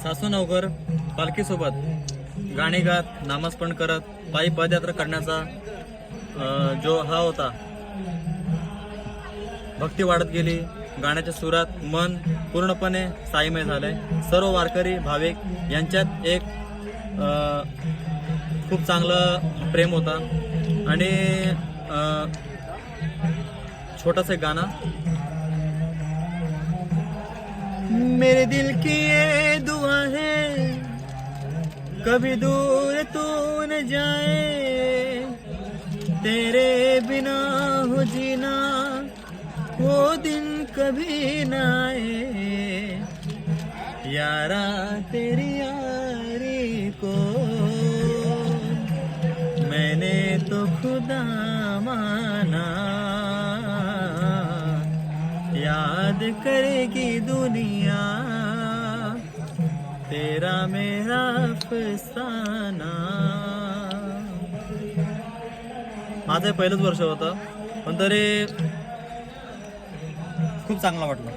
सासू नवकर पालखीसोबत गाणी गात नामस्मरण करत पायी पदयात्रा करण्याचा जो हा होता, भक्ती वाढत गेली. गाण्याच्या सुरात मन पूर्णपणे साईमय झालंय. सर्व वारकरी भाविक यांच्यात एक खूप चांगलं प्रेम होता. आणि छोटासा गाणं, मेरे दिल की ये दुआ है कभी दूर तू न जाए, तेरे बिना हो जीना वो दिन कभी ना आए, यारा तेरी यारी को मैंने तो खुदा माना, याद करेगी दुनिया तेरा मेरा अफसाना. माझं पहिलंच वर्ष होतं, पण तरी खूप चांगलं वाटलं.